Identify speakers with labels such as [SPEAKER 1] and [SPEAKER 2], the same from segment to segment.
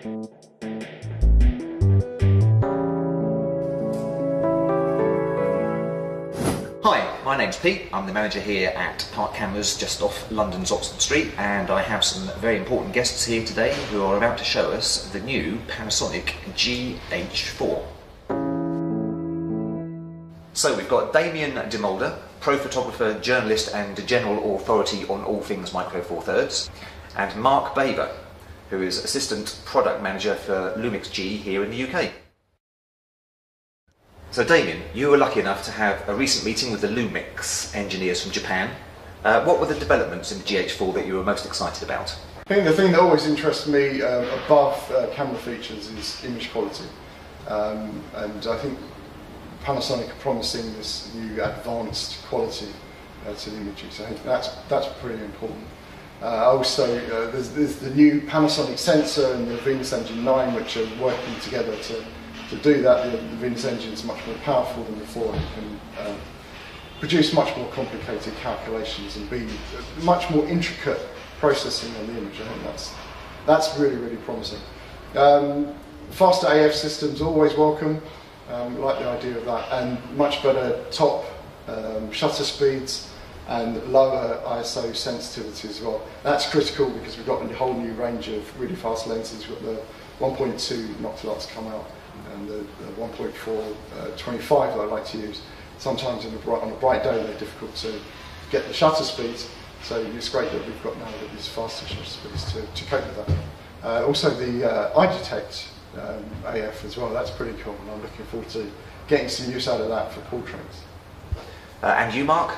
[SPEAKER 1] Hi, my name's Pete. I'm the manager here at Park Cameras just off London's Oxford Street, and I have some very important guests here today who are about to show us the new Panasonic GH4. So we've got Damien Demolder, pro photographer, journalist and general authority on all things Micro Four Thirds, and Mark Baver, who is assistant product manager for Lumix G here in the UK. So Damien, you were lucky enough to have a recent meeting with the Lumix engineers from Japan. What were the developments in the GH4 that you were most excited about?
[SPEAKER 2] I think the thing that always interests me above camera features is image quality. And I think Panasonic are promising this new advanced quality to the images. I think that's pretty important. Also, there's the new Panasonic sensor and the Venus Engine 9, which are working together to do that. The Venus engine is much more powerful than before. It can produce much more complicated calculations and be much more intricate processing on the image. I think that's really, really promising. Faster AF systems always welcome. Like the idea of that, and much better top shutter speeds and lower ISO sensitivity as well. That's critical because we've got a whole new range of really fast lenses. We've got the 1.2 Noctiluts come out, and the 1.4 25 that I like to use. Sometimes on a bright day they're difficult to get the shutter speeds, so it's great that we've got now these faster shutter speeds to cope with that. Also the iDetect AF as well, that's pretty cool, and I'm looking forward to getting some use out of that for portraits.
[SPEAKER 1] And you, Mark?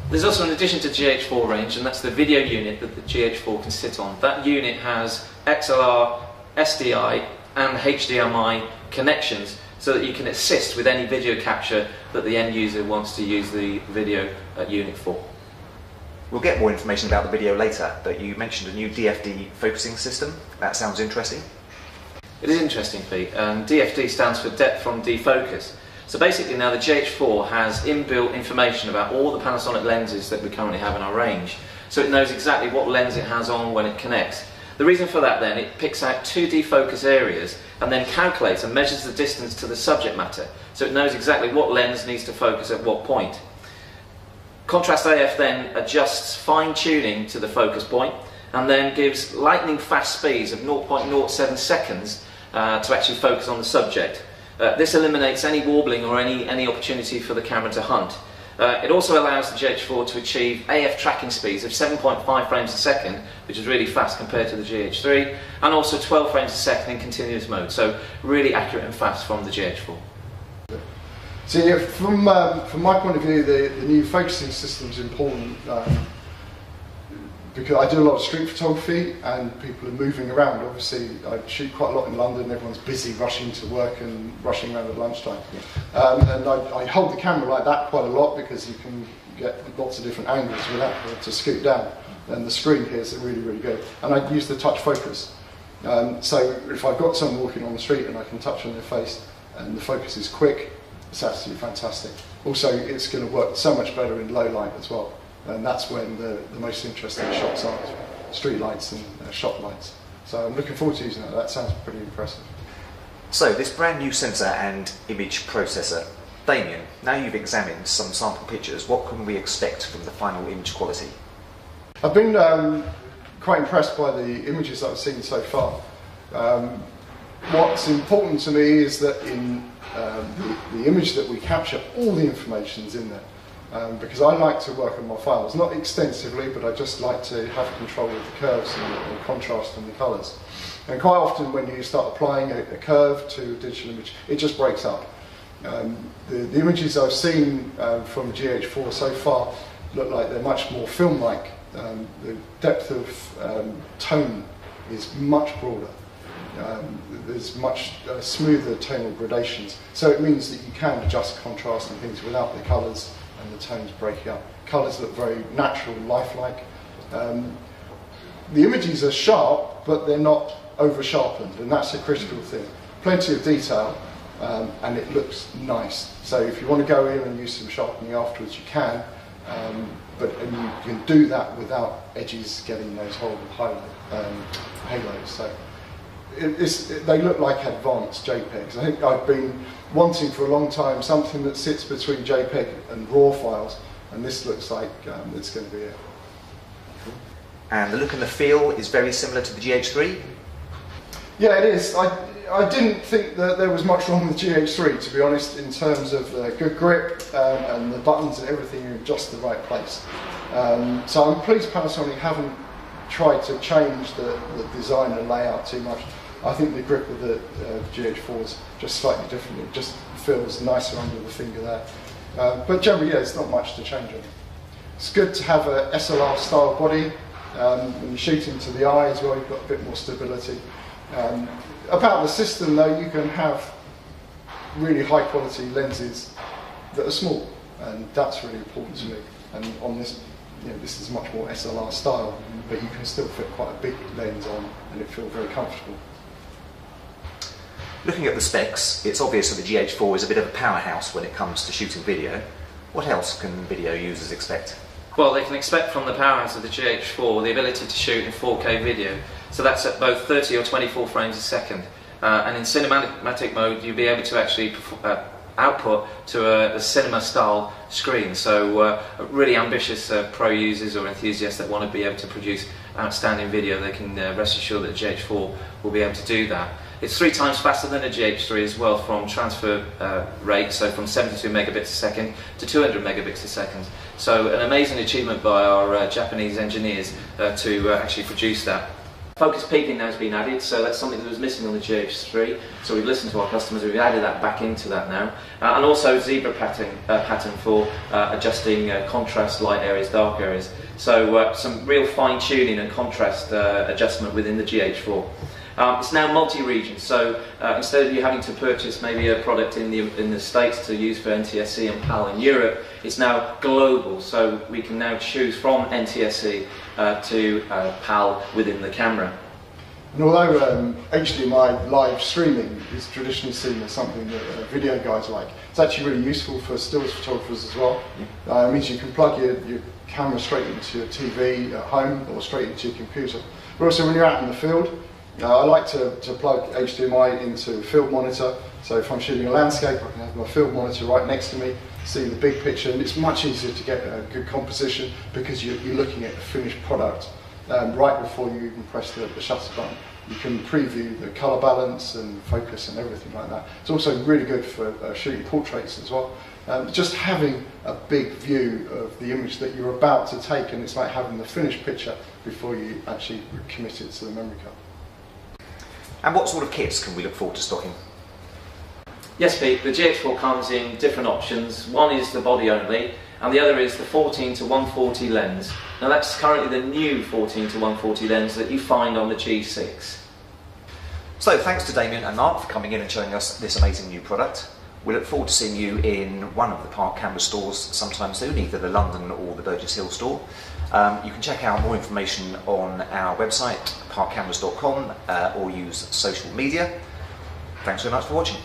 [SPEAKER 3] There's also an addition to GH4 range, and that's the video unit that the GH4 can sit on. That unit has XLR, SDI and HDMI connections so that you can assist with any video capture that the end user wants to use the video unit for.
[SPEAKER 1] We'll get more information about the video later, but you mentioned a new DFD focusing system. That sounds interesting.
[SPEAKER 3] It is interesting, Pete. DFD stands for depth from defocus. So basically now the GH4 has inbuilt information about all the Panasonic lenses that we currently have in our range. So it knows exactly what lens it has on when it connects. The reason for that then, it picks out two defocus areas and then calculates and measures the distance to the subject matter. So it knows exactly what lens needs to focus at what point. Contrast AF then adjusts fine tuning to the focus point and then gives lightning fast speeds of 0.07 seconds to actually focus on the subject. This eliminates any warbling or any opportunity for the camera to hunt. It also allows the GH4 to achieve AF tracking speeds of 7.5 frames a second, which is really fast compared to the GH3, and also 12 frames a second in continuous mode, so really accurate and fast from the GH4.
[SPEAKER 2] So yeah, from my point of view, the new focusing system is important. Because I do a lot of street photography and people are moving around. Obviously, I shoot quite a lot in London. Everyone's busy rushing to work and rushing around at lunchtime. And I hold the camera like that quite a lot because you can get lots of different angles without having to scoot down. And the screen here is really, really good. And I use the touch focus. So if I've got someone walking on the street and I can touch on their face and the focus is quick, it's absolutely fantastic. Also, it's going to work so much better in low light as well. And that's when the most interesting shots are, street lights and shop lights. So I'm looking forward to using that. That sounds pretty impressive.
[SPEAKER 1] So this brand new sensor and image processor. Damien, now you've examined some sample pictures, what can we expect from the final image quality?
[SPEAKER 2] I've been quite impressed by the images that I've seen so far. What's important to me is that in the image that we capture, all the information's in there. Because I like to work on my files, not extensively, but I just like to have control of the curves and the contrast and the colours. And quite often when you start applying a curve to a digital image, it just breaks up. The images I've seen from GH4 so far look like they're much more film-like. The depth of tone is much broader. There's much smoother tonal gradations. So it means that you can adjust contrast and things without the colours and the tones breaking up. Colours look very natural, lifelike. The images are sharp, but they're not over-sharpened, and that's a critical thing. Plenty of detail, and it looks nice. So if you want to go in and use some sharpening afterwards, you can, and you can do that without edges getting those horrible halos. So they look like advanced JPEGs. I think I've been wanting for a long time something that sits between JPEG and RAW files, and this looks like it's going to be it.
[SPEAKER 1] And the look and the feel is very similar to the GH3?
[SPEAKER 2] Yeah, it is. I didn't think that there was much wrong with GH3, to be honest, in terms of good grip and the buttons and everything are in just the right place. So I'm pleased Panasonic haven't tried to change the design and layout too much. I think the grip of the GH4 is just slightly different. It just feels nicer under the finger there. But generally, yeah, it's not much to change on it. It's good to have a SLR style body. When you shoot into the eye as well, you've got a bit more stability. About the system though, you can have really high quality lenses that are small, and that's really important to me. And on this, this is much more SLR style, but you can still fit quite a big lens on and it feels very comfortable.
[SPEAKER 1] Looking at the specs, it's obvious that the GH4 is a bit of a powerhouse when it comes to shooting video. What else can video users expect?
[SPEAKER 3] Well, they can expect from the powerhouse of the GH4 the ability to shoot in 4K video. So that's at both 30 or 24 frames a second. And in cinematic mode, you'll be able to actually output to a cinema-style screen. So really ambitious pro users or enthusiasts that want to be able to produce outstanding video, they can rest assured that the GH4 will be able to do that. It's 3 times faster than a GH3 as well from transfer rate, so from 72 megabits a second to 200 megabits a second. So an amazing achievement by our Japanese engineers to actually produce that. Focus peaking now has been added, so that's something that was missing on the GH3. So we've listened to our customers, we've added that back into that now. And also zebra pattern for adjusting contrast, light areas, dark areas. So some real fine tuning and contrast adjustment within the GH4. It's now multi-region, so instead of you having to purchase maybe a product in the States to use for NTSC and PAL in Europe, it's now global, so we can now choose from NTSC to PAL within the camera.
[SPEAKER 2] And although HDMI live streaming is traditionally seen as something that video guys like, it's actually really useful for stills photographers as well. It means you can plug your camera straight into your TV at home or straight into your computer. But also when you're out in the field, I like to plug HDMI into a field monitor, so if I'm shooting a landscape I can have my field monitor right next to me, see the big picture, and it's much easier to get a good composition because you're looking at the finished product right before you even press the shutter button. You can preview the colour balance and focus and everything like that. It's also really good for shooting portraits as well. Just having a big view of the image that you're about to take, and it's like having the finished picture before you actually commit it to the memory card.
[SPEAKER 1] And what sort of kits can we look forward to stocking?
[SPEAKER 3] Yes, Pete, the GH4 comes in different options. One is the body only, and the other is the 14 to 140 lens. Now that's currently the new 14 to 140 lens that you find on the G6.
[SPEAKER 1] So thanks to Damien and Mark for coming in and showing us this amazing new product. We look forward to seeing you in one of the Park Camera stores sometime soon, either the London or the Burgess Hill store. You can check out more information on our website, parkcameras.com, or use social media. Thanks very much for watching.